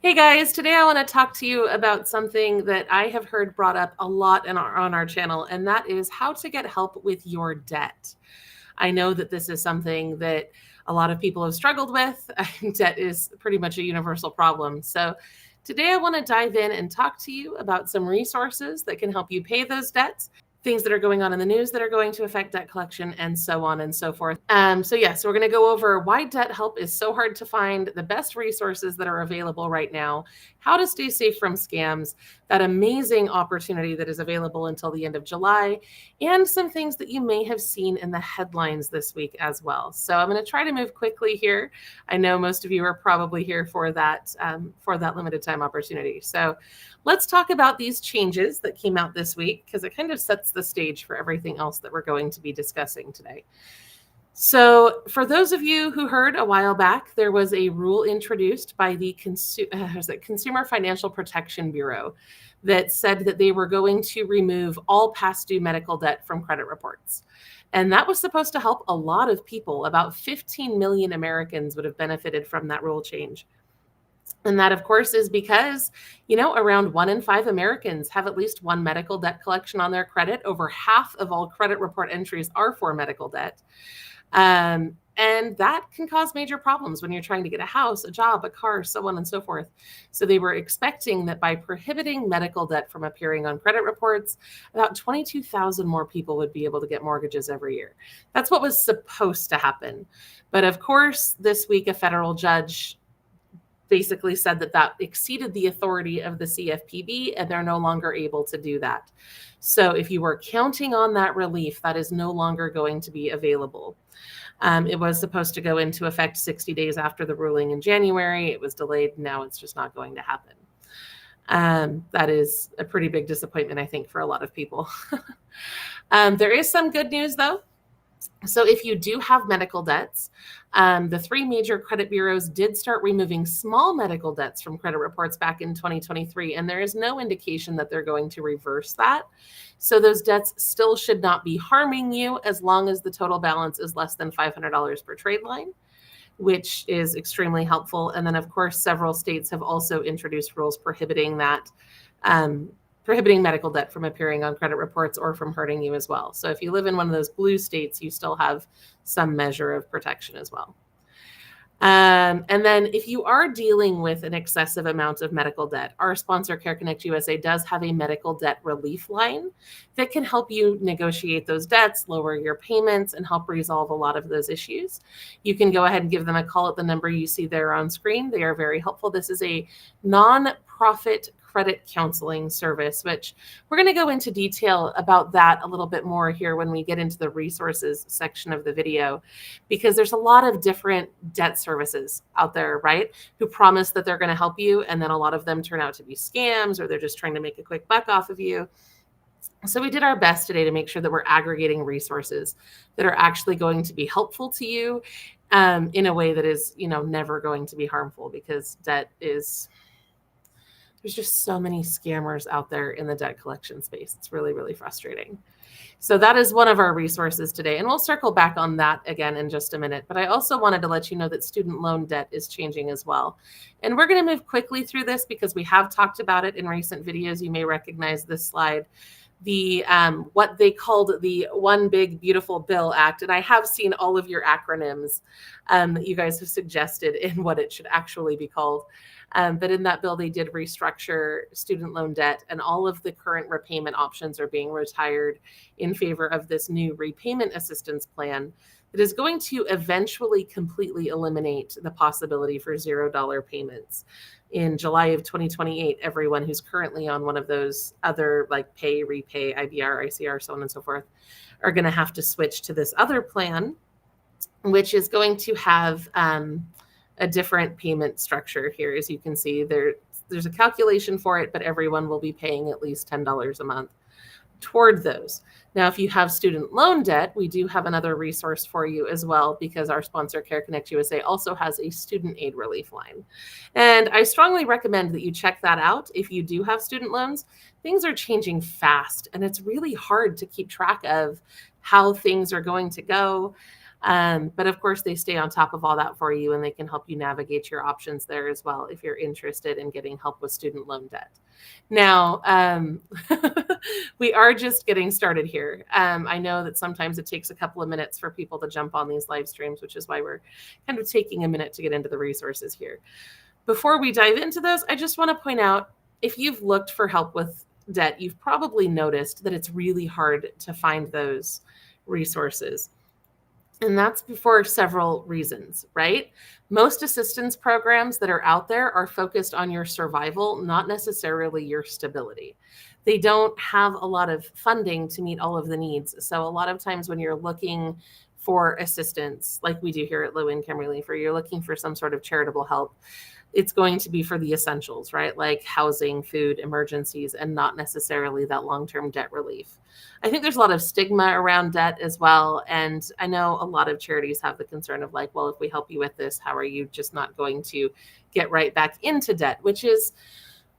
Hey guys, today I want to talk to you about something that I have heard brought up a lot on our channel, and that is how to get help with your debt. I know that this is something that a lot of people have struggled with. Debt is pretty much a universal problem. So today I want to dive in and talk to you about some resources that can help you pay those debts, things that are going on in the news that are going to affect debt collection, and so on and so forth. So we're going to go over why debt help is so hard to find, the best resources that are available right now, how to stay safe from scams, that amazing opportunity that is available until the end of July, and some things that you may have seen in the headlines this week as well. So I'm going to try to move quickly here. I know most of you are probably here for that limited time opportunity. So let's talk about these changes that came out this week because it kind of sets the stage for everything else that we're going to be discussing today. So, for those of you who heard a while back, there was a rule introduced by the Consumer Financial Protection Bureau that said that they were going to remove all past due medical debt from credit reports. And that was supposed to help a lot of people. About 15 million Americans would have benefited from that rule change. And that, of course, is because, around 1 in 5 Americans have at least one medical debt collection on their credit. Over half of all credit report entries are for medical debt. And that can cause major problems when you're trying to get a house, a job, a car, so on and so forth. So they were expecting that by prohibiting medical debt from appearing on credit reports, about 22,000 more people would be able to get mortgages every year. That's what was supposed to happen. But of course, this week, a federal judge basically said that that exceeded the authority of the CFPB, and they're no longer able to do that. So if you were counting on that relief, that is no longer going to be available. It was supposed to go into effect 60 days after the ruling in January. It was delayed. Now it's just not going to happen. That is a pretty big disappointment, I think, for a lot of people. There is some good news, though. So if you do have medical debts, the 3 major credit bureaus did start removing small medical debts from credit reports back in 2023, and there is no indication that they're going to reverse that. So those debts still should not be harming you as long as the total balance is less than $500 per trade line, which is extremely helpful. And then, of course, several states have also introduced rules prohibiting that. Prohibiting medical debt from appearing on credit reports or from hurting you as well. So if you live in one of those blue states, you still have some measure of protection as well. And then if you are dealing with an excessive amount of medical debt, our sponsor, Care Connect USA, does have a medical debt relief line that can help you negotiate those debts, lower your payments, and help resolve a lot of those issues. You can go ahead and give them a call at the number you see there on screen. They are very helpful. This is a non-profit credit counseling service, which we're going to go into detail about that a little bit more here when we get into the resources section of the video, because there's a lot of different debt services out there, right, who promise that they're going to help you, and then a lot of them turn out to be scams, or they're just trying to make a quick buck off of you. So we did our best today to make sure that we're aggregating resources that are actually going to be helpful to you in a way that is, never going to be harmful, because there's just so many scammers out there in the debt collection space. It's really, really frustrating. So that is one of our resources today. And we'll circle back on that again in just a minute. But I also wanted to let you know that student loan debt is changing as well. And we're going to move quickly through this because we have talked about it in recent videos. You may recognize this slide. The what they called the One Big Beautiful Bill Act. And I have seen all of your acronyms that you guys have suggested in what it should actually be called. But in that bill, they did restructure student loan debt, and all of the current repayment options are being retired in favor of this new repayment assistance plan that is going to eventually completely eliminate the possibility for $0 payments. In July of 2028, everyone who's currently on one of those other like pay, repay, IBR, ICR, so on and so forth, are going to have to switch to this other plan, which is going to have a different payment structure here. As you can see, there's a calculation for it, but everyone will be paying at least $10 a month toward those. Now, if you have student loan debt, we do have another resource for you as well, because our sponsor, Care Connect USA, also has a student aid relief line. And I strongly recommend that you check that out if you do have student loans. Things are changing fast, and it's really hard to keep track of how things are going to go. But of course, they stay on top of all that for you, and they can help you navigate your options there as well if you're interested in getting help with student loan debt. Now, we are just getting started here. I know that sometimes it takes a couple of minutes for people to jump on these live streams, which is why we're kind of taking a minute to get into the resources here. Before we dive into those, I just want to point out, if you've looked for help with debt, you've probably noticed that it's really hard to find those resources. And that's for several reasons, right? Most assistance programs that are out there are focused on your survival, not necessarily your stability. They don't have a lot of funding to meet all of the needs. So a lot of times when you're looking for assistance, like we do here at Low Income Relief, or you're looking for some sort of charitable help, it's going to be for the essentials, right? Like housing, food, emergencies, and not necessarily that long-term debt relief. I think there's a lot of stigma around debt as well. And I know a lot of charities have the concern of like, well, if we help you with this, how are you just not going to get right back into debt? Which is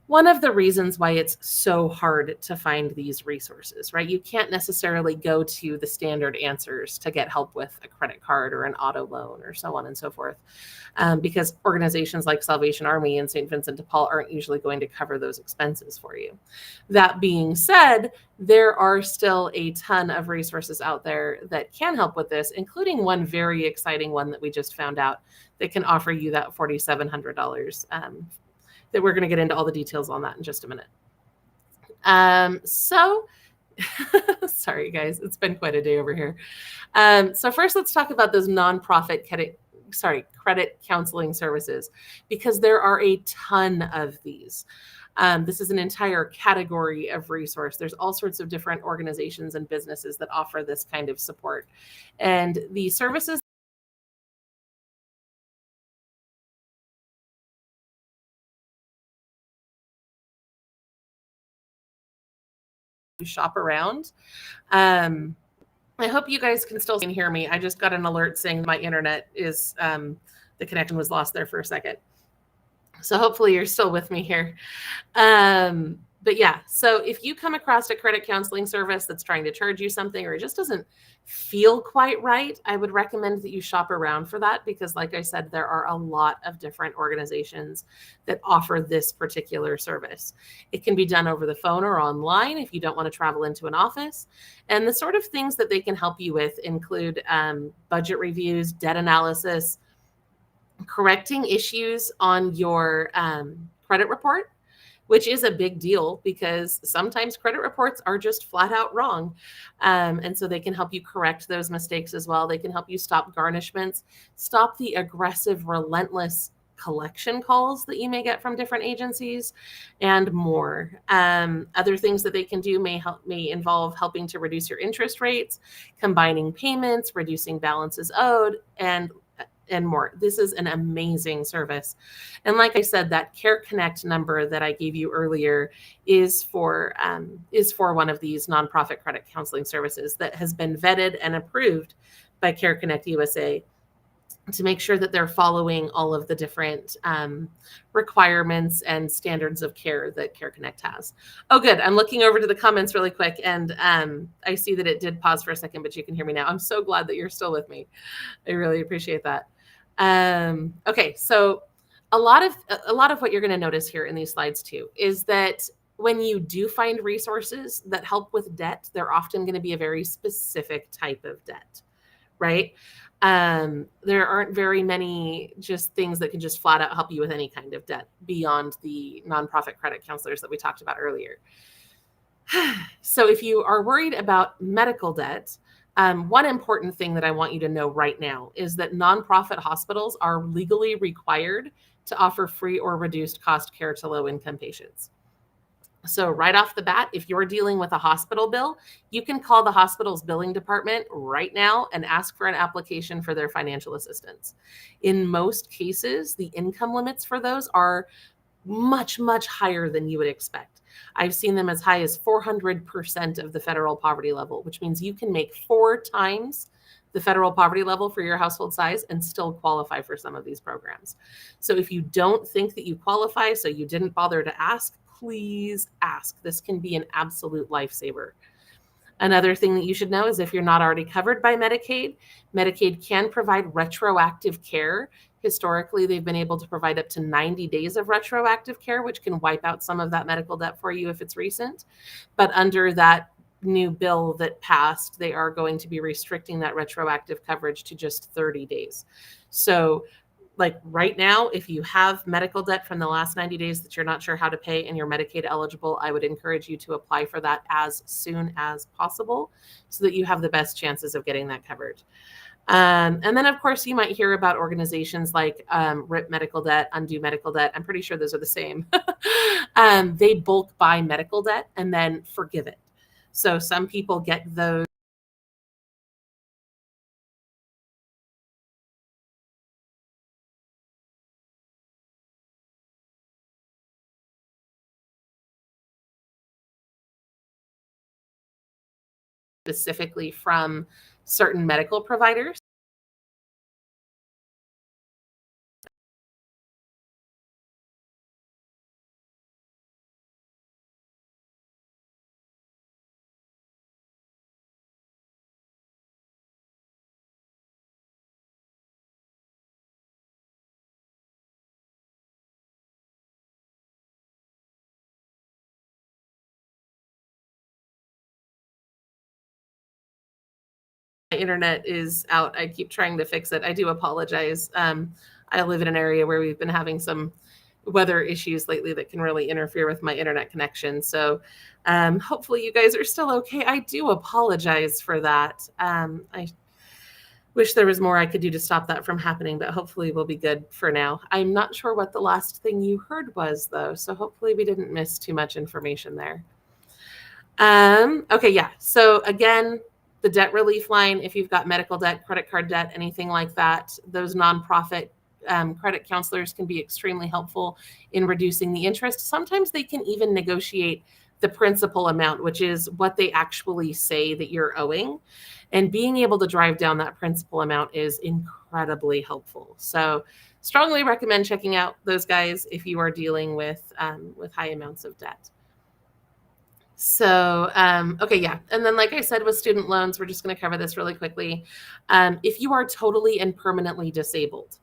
one of the reasons why it's so hard to find these resources, right? You can't necessarily go to the standard answers to get help with a credit card or an auto loan or so on and so forth, because organizations like Salvation Army and St. Vincent de Paul aren't usually going to cover those expenses for you. That being said, there are still a ton of resources out there that can help with this, including one very exciting one that we just found out that can offer you that $4,700. That we're going to get into all the details on that in just a minute. Sorry, guys, it's been quite a day over here. So first, let's talk about those nonprofit credit counseling services, because there are a ton of these. This is an entire category of resource. There's all sorts of different organizations and businesses that offer this kind of support. And the services you shop around. I hope you guys can still hear me. I just got an alert saying my internet is, the connection was lost there for a second. So hopefully you're still with me here. But yeah, so if you come across a credit counseling service that's trying to charge you something, or it just doesn't feel quite right, I would recommend that you shop around for that, because like I said, there are a lot of different organizations that offer this particular service. It can be done over the phone or online if you don't want to travel into an office. And the sort of things that they can help you with include budget reviews, debt analysis, correcting issues on your credit report, which is a big deal because sometimes credit reports are just flat out wrong. And so they can help you correct those mistakes as well. They can help you stop garnishments, stop the aggressive, relentless collection calls that you may get from different agencies, and more. Other things that they can do may involve helping to reduce your interest rates, combining payments, reducing balances owed, and more. This is an amazing service. And like I said, that Care Connect number that I gave you earlier is for one of these nonprofit credit counseling services that has been vetted and approved by Care Connect USA to make sure that they're following all of the different requirements and standards of care that Care Connect has. Oh, good. I'm looking over to the comments really quick, and I see that it did pause for a second, but you can hear me now. I'm so glad that you're still with me. I really appreciate that. Okay, so a lot of what you're going to notice here in these slides too is that when you do find resources that help with debt, they're often going to be a very specific type of debt, right? There aren't very many just things that can just flat out help you with any kind of debt beyond the nonprofit credit counselors that we talked about earlier. So if you are worried about medical debt, one important thing that I want you to know right now is that nonprofit hospitals are legally required to offer free or reduced cost care to low-income patients. So right off the bat, if you're dealing with a hospital bill, you can call the hospital's billing department right now and ask for an application for their financial assistance. In most cases, the income limits for those are much, much higher than you would expect. I've seen them as high as 400% of the federal poverty level, which means you can make 4 times the federal poverty level for your household size and still qualify for some of these programs. So if you don't think that you qualify, so you didn't bother to ask, please ask. This can be an absolute lifesaver. Another thing that you should know is if you're not already covered by Medicaid, Medicaid can provide retroactive care. Historically, they've been able to provide up to 90 days of retroactive care, which can wipe out some of that medical debt for you if it's recent. But under that new bill that passed, they are going to be restricting that retroactive coverage to just 30 days. So like right now, if you have medical debt from the last 90 days that you're not sure how to pay and you're Medicaid eligible, I would encourage you to apply for that as soon as possible so that you have the best chances of getting that covered. And then, of course, you might hear about organizations like RIP Medical Debt, Undo Medical Debt. I'm pretty sure those are the same. They bulk buy medical debt and then forgive it. So some people get those specifically from certain medical providers. My internet is out. I keep trying to fix it. I do apologize. I live in an area where we've been having some weather issues lately that can really interfere with my internet connection. So hopefully you guys are still okay. I do apologize for that. I wish there was more I could do to stop that from happening, but hopefully we'll be good for now. I'm not sure what the last thing you heard was, though. So hopefully we didn't miss too much information there. Okay, yeah. So again, the debt relief line, if you've got medical debt, credit card debt, anything like that, those nonprofit credit counselors can be extremely helpful in reducing the interest. Sometimes they can even negotiate the principal amount, which is what they actually say that you're owing. And being able to drive down that principal amount is incredibly helpful. So strongly recommend checking out those guys if you are dealing with high amounts of debt. So, okay, yeah. And then, like I said, with student loans, we're just going to cover this really quickly. If you are totally and permanently disabled,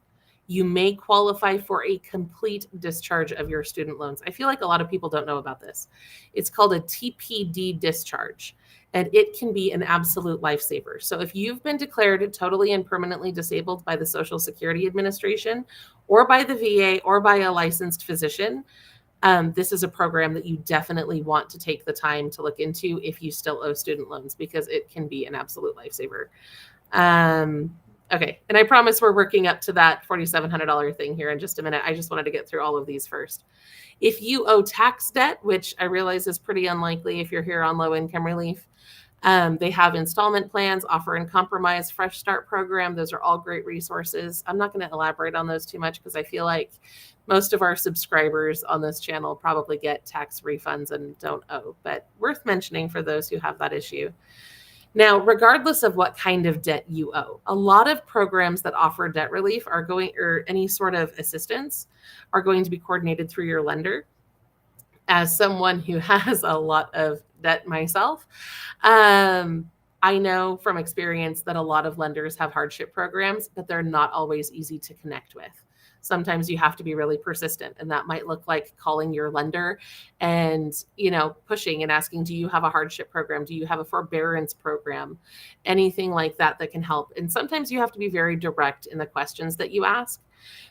you may qualify for a complete discharge of your student loans. I feel like a lot of people don't know about this. It's called a TPD discharge, and it can be an absolute lifesaver. So, if you've been declared totally and permanently disabled by the Social Security Administration or by the VA or by a licensed physician, this is a program that you definitely want to take the time to look into if you still owe student loans, because it can be an absolute lifesaver. Okay, and I promise we're working up to that $4,700 thing here in just a minute. I just wanted to get through all of these first. If you owe tax debt, which I realize is pretty unlikely if you're here on low income relief, they have installment plans, offer and compromise, fresh start program. Those are all great resources. I'm not going to elaborate on those too much because I feel like most of our subscribers on this channel probably get tax refunds and don't owe, but worth mentioning for those who have that issue. Now, regardless of what kind of debt you owe, a lot of programs that offer debt relief are going, or any sort of assistance, are going to be coordinated through your lender. As someone who has a lot of debt myself, I know from experience that a lot of lenders have hardship programs, but they're not always easy to connect with. Sometimes you have to be really persistent, and that might look like calling your lender and, pushing and asking, do you have a hardship program? Do you have a forbearance program? Anything like that that can help. And sometimes you have to be very direct in the questions that you ask.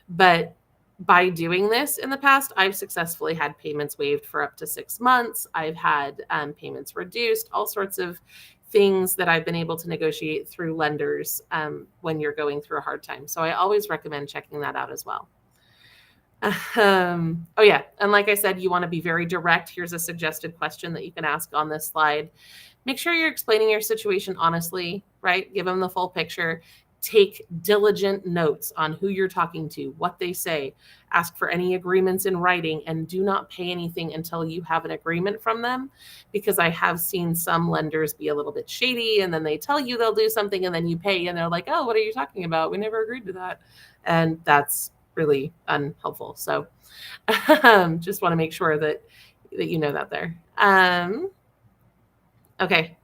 But by doing this in the past, I've successfully had payments waived for up to 6 months. I've had payments reduced, all sorts of things that I've been able to negotiate through lenders when you're going through a hard time. So I always recommend checking that out as well. Oh yeah, and like I said, you want to be very direct. Here's a suggested question that you can ask on this slide. Make sure you're explaining your situation honestly, right? Give them the full picture. Take diligent notes on who you're talking to, what they say. Ask for any agreements in writing, and do not pay anything until you have an agreement from them, because I have seen some lenders be a little bit shady, and then they tell you they'll do something and then you pay and they're like, oh, what are you talking about? We never agreed to that. And that's really unhelpful. So just want to make sure that you know that there. Okay.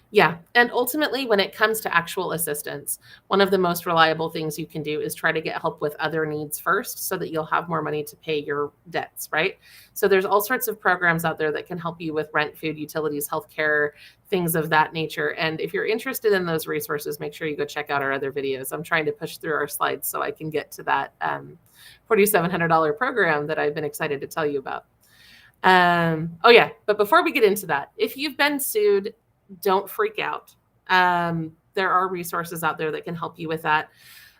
Yeah. And ultimately, when it comes to actual assistance, one of the most reliable things you can do is try to get help with other needs first so that you'll have more money to pay your debts, right? So there's all sorts of programs out there that can help you with rent, food, utilities, healthcare, things of that nature. And if you're interested in those resources, make sure you go check out our other videos. I'm trying to push through our slides so I can get to that $4,700 program that I've been excited to tell you about. Oh yeah, but before we get into that, if you've been sued, don't freak out. There are resources out there that can help you with that.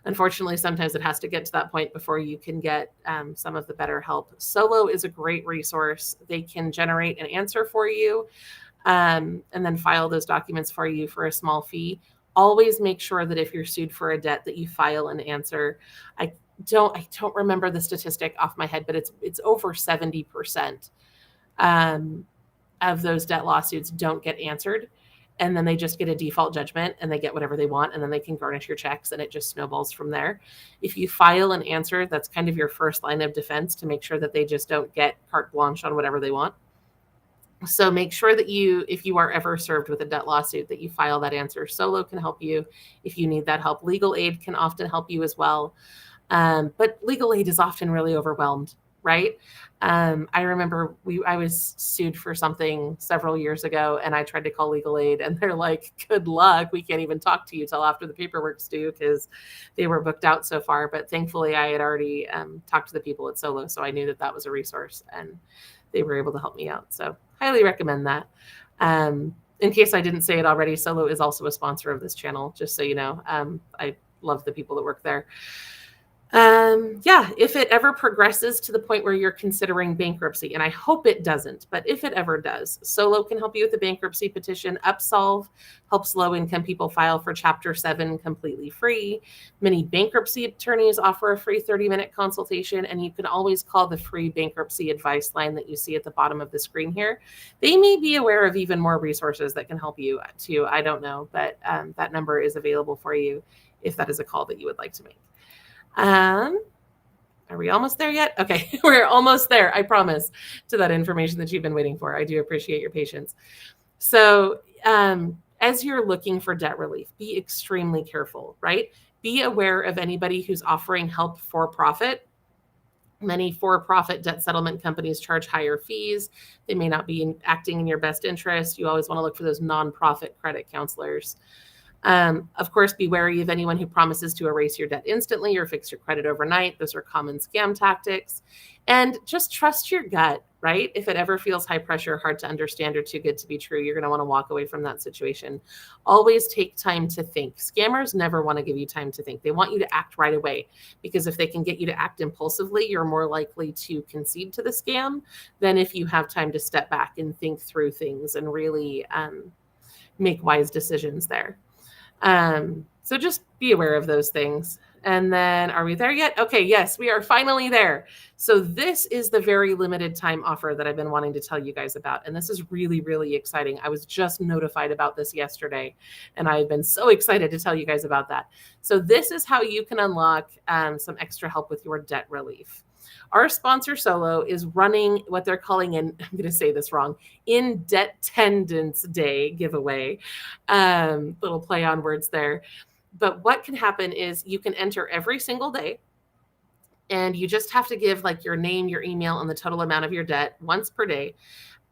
Unfortunately, sometimes it has to get to that point before you can get some of the better help. Solo is a great resource. They can generate an answer for you and then file those documents for you for a small fee. Always make sure that if you're sued for a debt that you file an answer. I don't remember the statistic off my head, but it's over 70% of those debt lawsuits don't get answered. And then they just get a default judgment and they get whatever they want, and then they can garnish your checks and it just snowballs from there. If you file an answer, that's kind of your first line of defense to make sure that they just don't get carte blanche on whatever they want. So make sure that if you are ever served with a debt lawsuit, that you file that answer. Solo can help you if you need that help. Legal aid can often help you as well. But legal aid is often really overwhelmed, right? I remember I was sued for something several years ago, and I tried to call legal aid, and they're like, "Good luck. We can't even talk to you till after the paperwork's due," because they were booked out so far. But thankfully, I had already talked to the people at Solo, so I knew that that was a resource, and they were able to help me out. So highly recommend that. In case I didn't say it already, Solo is also a sponsor of this channel, just so you know. I love the people that work there. Yeah, if it ever progresses to the point where you're considering bankruptcy, and I hope it doesn't, but if it ever does, Solo can help you with the bankruptcy petition. Upsolve helps low-income people file for Chapter 7 completely free. Many bankruptcy attorneys offer a free 30-minute consultation, and you can always call the free bankruptcy advice line that you see at the bottom of the screen here. They may be aware of even more resources that can help you too. I don't know, but that number is available for you if that is a call that you would like to make. Are we almost there yet? Okay, we're almost there, I promise, to that information that you've been waiting for. I do appreciate your patience. So as you're looking for debt relief, be extremely careful, right? Be aware of anybody who's offering help for profit. Many for-profit debt settlement companies charge higher fees. They may not be acting in your best interest. You always want to look for those nonprofit credit counselors. Of course, be wary of anyone who promises to erase your debt instantly or fix your credit overnight. Those are common scam tactics. And just trust your gut, right? If it ever feels high pressure, hard to understand, or too good to be true, you're going to want to walk away from that situation. Always take time to think. Scammers never want to give you time to think. They want you to act right away, because if they can get you to act impulsively, you're more likely to concede to the scam than if you have time to step back and think through things and really make wise decisions there. So just be aware of those things. And then, are we there yet? Okay, yes, we are finally there. So this is the very limited time offer that I've been wanting to tell you guys about. And this is really, really exciting. I was just notified about this yesterday, and I've been so excited to tell you guys about that. So this is how you can unlock some extra help with your debt relief. Our sponsor, Solo, is running what they're calling I'm going to say this wrong, In Debt-tendence Day giveaway. Little play on words there. But what can happen is you can enter every single day, and you just have to give like your name, your email, and the total amount of your debt once per day.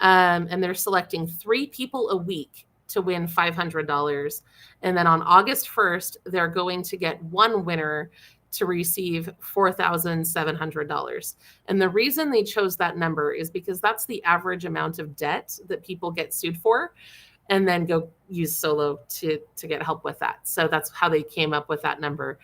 And they're selecting 3 people a week to win $500. And then on August 1st, they're going to get one winner to receive $4,700. And the reason they chose that number is because that's the average amount of debt that people get sued for, and then go use Solo to get help with that. So that's how they came up with that number.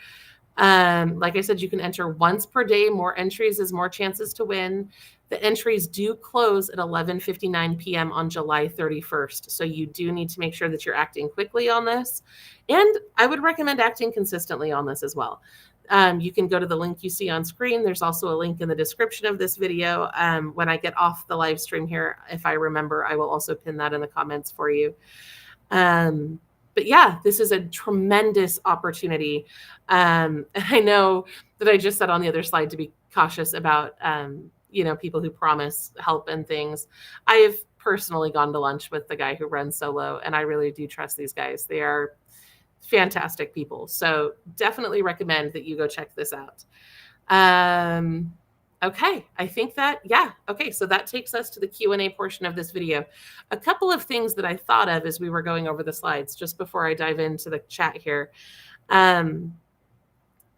Like I said, you can enter once per day. More entries is more chances to win. The entries do close at 11:59 p.m. on July 31st. So you do need to make sure that you're acting quickly on this. And I would recommend acting consistently on this as well. You can go to the link you see on screen. There's also a link in the description of this video. When I get off the live stream here, if I remember, I will also pin that in the comments for you. But yeah, this is a tremendous opportunity. And I know that I just said on the other slide to be cautious about, people who promise help and things. I have personally gone to lunch with the guy who runs Solo, and I really do trust these guys. They are fantastic people. So definitely recommend that you go check this out. Okay, I think that, yeah. Okay, so that takes us to the Q&A portion of this video. A couple of things that I thought of as we were going over the slides, just before I dive into the chat here.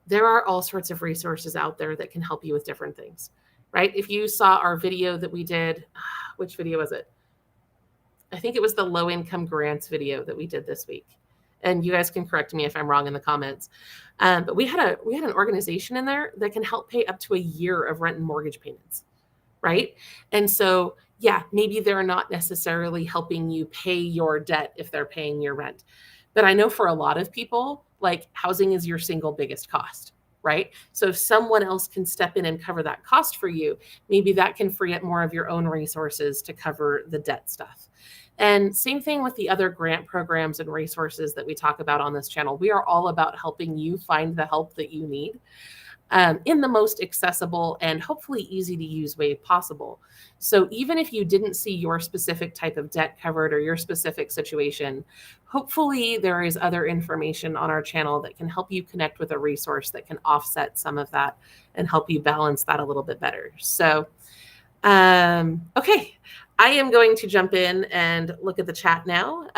There are all sorts of resources out there that can help you with different things, right? If you saw our video that we did, which video was it? I think it was the low income grants video that we did this week. And you guys can correct me if I'm wrong in the comments. But we had an organization in there that can help pay up to a year of rent and mortgage payments, right? And so, yeah, maybe they're not necessarily helping you pay your debt if they're paying your rent. But I know for a lot of people, like, housing is your single biggest cost, right? So if someone else can step in and cover that cost for you, maybe that can free up more of your own resources to cover the debt stuff. And same thing with the other grant programs and resources that we talk about on this channel. We are all about helping you find the help that you need in the most accessible and hopefully easy to use way possible. So even if you didn't see your specific type of debt covered or your specific situation, hopefully there is other information on our channel that can help you connect with a resource that can offset some of that and help you balance that a little bit better. So, okay. I am going to jump in and look at the chat now.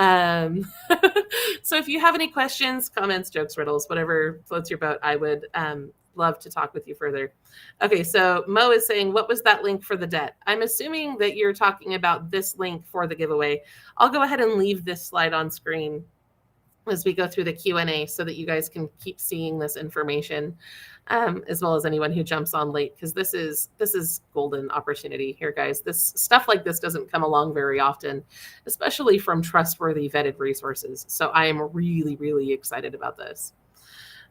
So if you have any questions, comments, jokes, riddles, whatever floats your boat, I would love to talk with you further. Okay, so Mo is saying, what was that link for the debt? I'm assuming that you're talking about this link for the giveaway. I'll go ahead and leave this slide on screen as we go through the Q&A so that you guys can keep seeing this information, as well as anyone who jumps on late, because this is golden opportunity here, guys. This stuff like this doesn't come along very often, especially from trustworthy vetted resources. So I am really, really excited about this.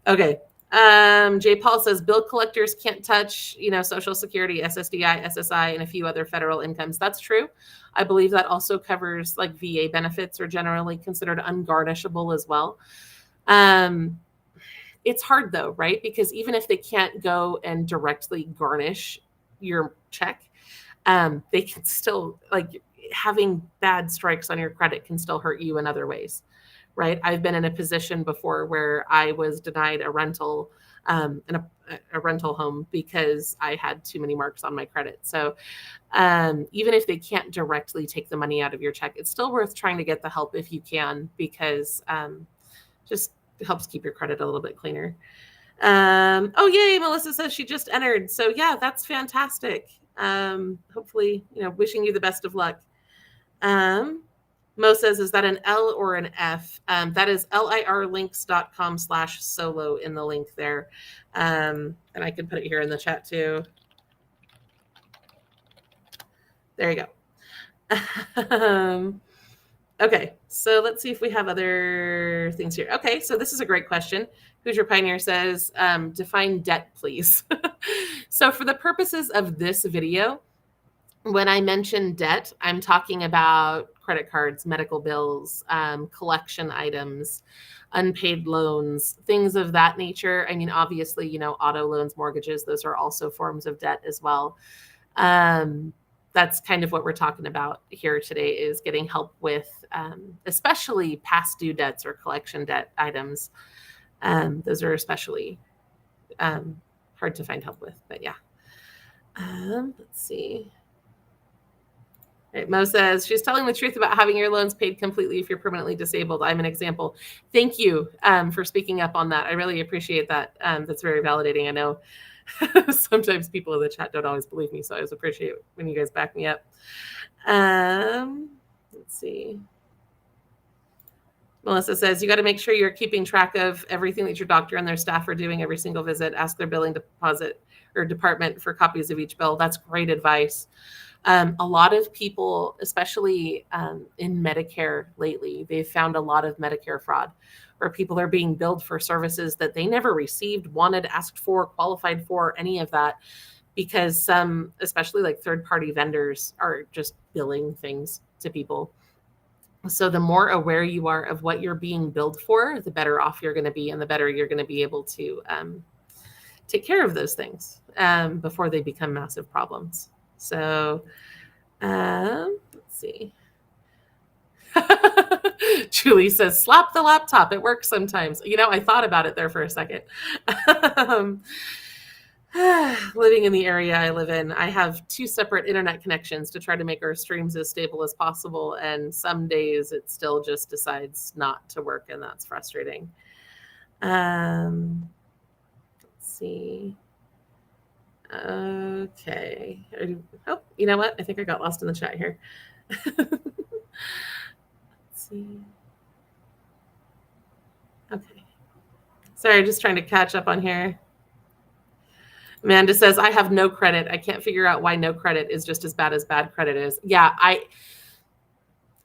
Okay. Jay Paul says bill collectors can't touch, Social Security, SSDI, SSI, and a few other federal incomes. That's true. I believe that also covers like VA benefits are generally considered ungarnishable as well. It's hard though, right? Because even if they can't go and directly garnish your check, they can still, like, having bad strikes on your credit can still hurt you in other ways. Right. I've been in a position before where I was denied a rental in a rental home because I had too many marks on my credit. So even if they can't directly take the money out of your check, it's still worth trying to get the help if you can, because just helps keep your credit a little bit cleaner. Oh, yay. Melissa says she just entered. So yeah, that's fantastic. Hopefully, wishing you the best of luck. Mo says, is that an L or an F? That is lirlinks.com/solo in the link there. And I can put it here in the chat too. There you go. Okay, so let's see if we have other things here. Okay, so this is a great question. Who's Your Pioneer says, define debt, please. So for the purposes of this video, when I mention debt, I'm talking about credit cards, medical bills, collection items, unpaid loans, things of that nature. I mean, obviously, auto loans, mortgages, those are also forms of debt as well. That's kind of what we're talking about here today, is getting help with especially past due debts or collection debt items. Those are especially hard to find help with, but yeah. Let's see. Right, Mo says, she's telling the truth about having your loans paid completely if you're permanently disabled. I'm an example. Thank you for speaking up on that. I really appreciate that. That's very validating. I know sometimes people in the chat don't always believe me, so I always appreciate when you guys back me up. Let's see. Melissa says, you got to make sure you're keeping track of everything that your doctor and their staff are doing every single visit. Ask their billing deposit or department for copies of each bill. That's great advice. A lot of people, especially in Medicare lately, they've found a lot of Medicare fraud where people are being billed for services that they never received, wanted, asked for, qualified for, any of that, because some, especially like third-party vendors, are just billing things to people. So the more aware you are of what you're being billed for, the better off you're going to be, and the better you're going to be able to take care of those things before they become massive problems. So Let's see. Julie says, slap the laptop. It works sometimes. I thought about it there for a second. um, Living in the area I live in, I have two separate internet connections to try to make our streams as stable as possible. And some days it still just decides not to work, and that's frustrating. Let's see. Okay. Oh, you know what? I think I got lost in the chat here. Let's see. Okay. Sorry, just trying to catch up on here. Amanda says, I have no credit. I can't figure out why no credit is just as bad as bad credit is. Yeah,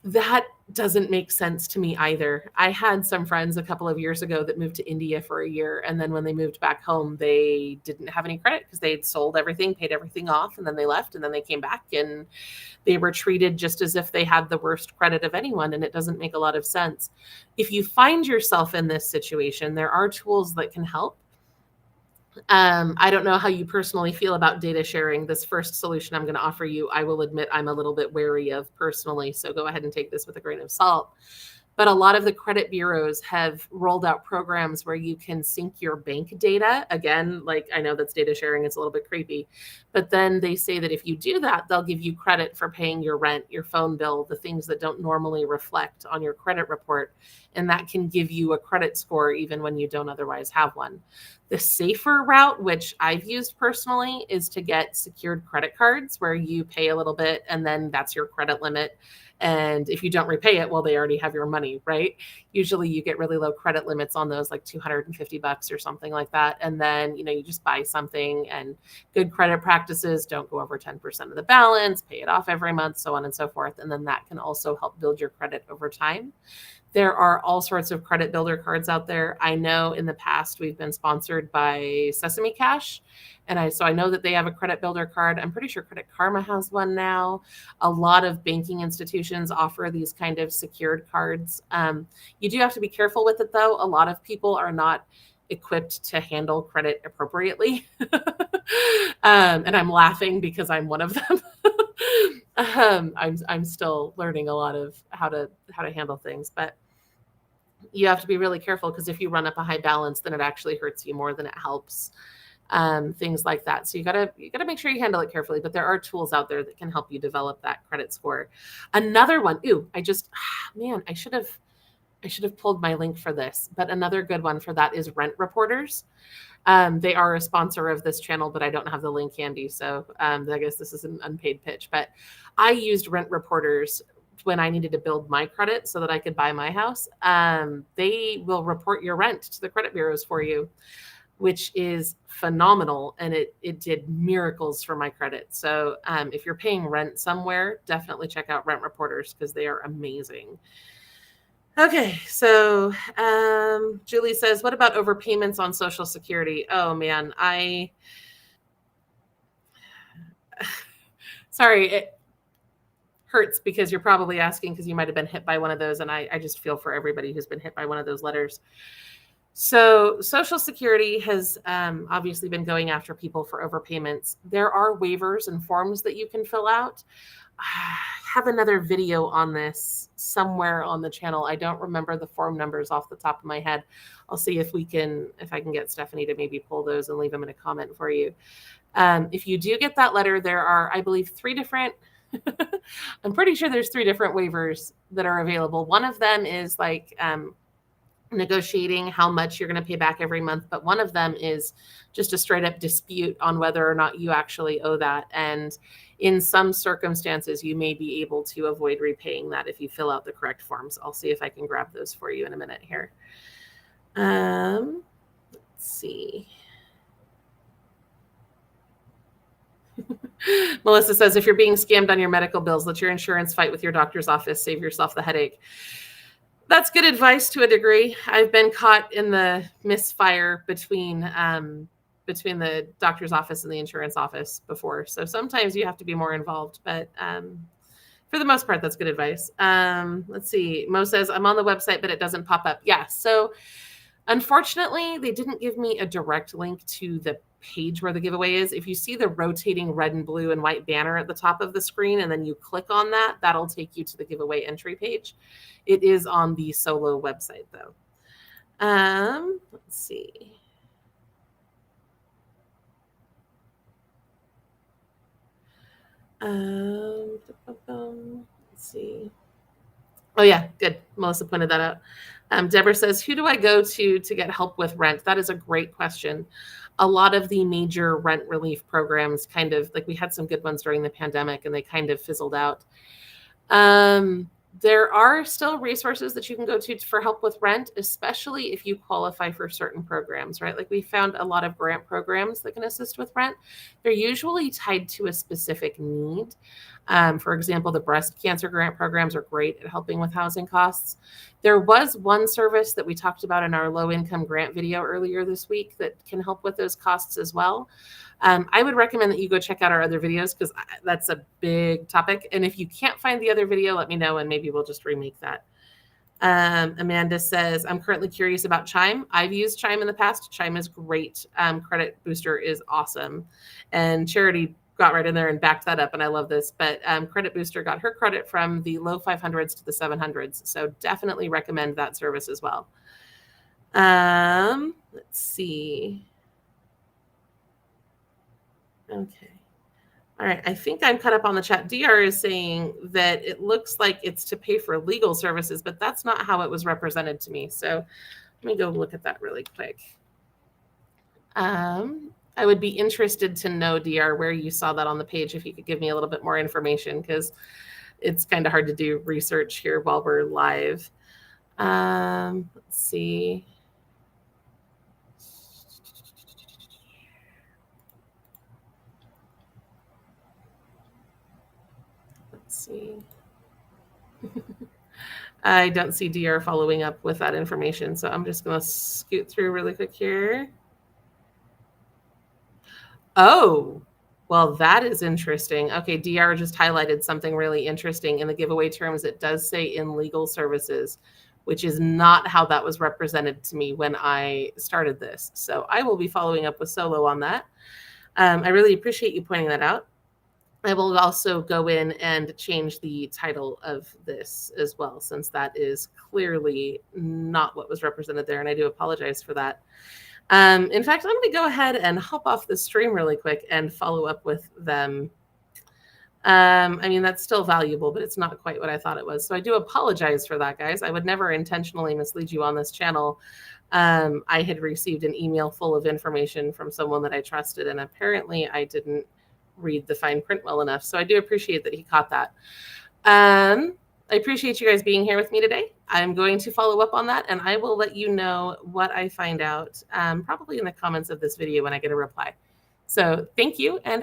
that doesn't make sense to me either. I had some friends a couple of years ago that moved to India for a year. And then when they moved back home, they didn't have any credit because they had sold everything, paid everything off, and then they left, and then they came back and they were treated just as if they had the worst credit of anyone. And it doesn't make a lot of sense. If you find yourself in this situation, there are tools that can help. I don't know how you personally feel about data sharing. This first solution I'm going to offer you, I will admit I'm a little bit wary of personally. So go ahead and take this with a grain of salt. But a lot of the credit bureaus have rolled out programs where you can sync your bank data. Again, like I know that's data sharing, it's a little bit creepy. But then they say that if you do that, they'll give you credit for paying your rent, your phone bill, the things that don't normally reflect on your credit report. And that can give you a credit score even when you don't otherwise have one. The safer route, which I've used personally, is to get secured credit cards where you pay a little bit and then that's your credit limit. And if you don't repay it, well, they already have your money, right? Usually you get really low credit limits on those, like $250 or something like that. And then, you just buy something, and good credit practices don't go over 10% of the balance, pay it off every month, so on and so forth. And then that can also help build your credit over time. There are all sorts of credit builder cards out there. I know in the past we've been sponsored by Sesame Cash. And so I know that they have a credit builder card. I'm pretty sure Credit Karma has one now. A lot of banking institutions offer these kind of secured cards. You do have to be careful with it, though. A lot of people are not equipped to handle credit appropriately. And I'm laughing because I'm one of them. I'm still learning a lot of how to handle things, but you have to be really careful because if you run up a high balance, then it actually hurts you more than it helps. Things like that. So you gotta make sure you handle it carefully. But there are tools out there that can help you develop that credit score. Another one. I should have pulled my link for this. But another good one for that is Rent Reporters. They are a sponsor of this channel, but I don't have the link handy. So I guess this is an unpaid pitch. But I used Rent Reporters when I needed to build my credit so that I could buy my house. They will report your rent to the credit bureaus for you, which is phenomenal. And it did miracles for my credit. So if you're paying rent somewhere, definitely check out Rent Reporters because they are amazing. Okay, so Julie says, what about overpayments on Social Security? Oh, man, sorry, it hurts because you're probably asking because you might have been hit by one of those, and I just feel for everybody who's been hit by one of those letters. So Social Security has obviously been going after people for overpayments. There are waivers and forms that you can fill out. I have another video on this somewhere on the channel. I don't remember the form numbers off the top of my head. I'll see if I can get Stephanie to maybe pull those and leave them in a comment for you. If you do get that letter, there are, I believe, I'm pretty sure there's 3 different waivers that are available. One of them is like negotiating how much you're going to pay back every month, but one of them is just a straight up dispute on whether or not you actually owe that. And in some circumstances, you may be able to avoid repaying that if you fill out the correct forms. I'll see if I can grab those for you in a minute here. Let's see. Melissa says, if you're being scammed on your medical bills, let your insurance fight with your doctor's office. Save yourself the headache. That's good advice to a degree. I've been caught in the misfire between the doctor's office and the insurance office before. So sometimes you have to be more involved, but for the most part, that's good advice. Let's see. Mo says, I'm on the website, but it doesn't pop up. Yeah. So unfortunately, they didn't give me a direct link to the page where the giveaway is, if you see the rotating red and blue and white banner at the top of the screen and then you click on that, that'll take you to the giveaway entry page. It is on the Solo website though. Let's see. Let's see. Oh yeah, good. Melissa pointed that out. Deborah says, who do I go to get help with rent? That is a great question. A lot of the major rent relief programs kind of, like we had some good ones during the pandemic and they kind of fizzled out. There are still resources that you can go to for help with rent, especially if you qualify for certain programs, right? Like we found a lot of grant programs that can assist with rent. They're usually tied to a specific need. For example, the breast cancer grant programs are great at helping with housing costs. There was one service that we talked about in our low income grant video earlier this week that can help with those costs as well. I would recommend that you go check out our other videos because that's a big topic. And if you can't find the other video, let me know and maybe we'll just remake that. Amanda says, I'm currently curious about Chime. I've used Chime in the past. Chime is great. Credit Booster is awesome. And Charity got right in there and backed that up. And I love this. But Credit Booster got her credit from the low 500s to the 700s. So definitely recommend that service as well. Let's see. Okay. All right. I think I'm caught up on the chat. DR is saying that it looks like it's to pay for legal services, but that's not how it was represented to me. So let me go look at that really quick. I would be interested to know, DR, where you saw that on the page, if you could give me a little bit more information, because it's kind of hard to do research here while we're live. Let's see. I don't see DR following up with that information, so I'm just going to scoot through really quick here. Oh, well, that is interesting. Okay, DR just highlighted something really interesting. In the giveaway terms, it does say in legal services, which is not how that was represented to me when I started this. So I will be following up with Solo on that. I really appreciate you pointing that out. I will also go in and change the title of this as well, since that is clearly not what was represented there, and I do apologize for that. In fact, I'm going to go ahead and hop off the stream really quick and follow up with them. I mean, that's still valuable, but it's not quite what I thought it was. So I do apologize for that, guys. I would never intentionally mislead you on this channel. I had received an email full of information from someone that I trusted, and apparently I didn't read the fine print well enough. So I do appreciate that he caught that. I appreciate you guys being here with me today. I'm going to follow up on that, and I will let you know what I find out, probably in the comments of this video when I get a reply. So thank you, and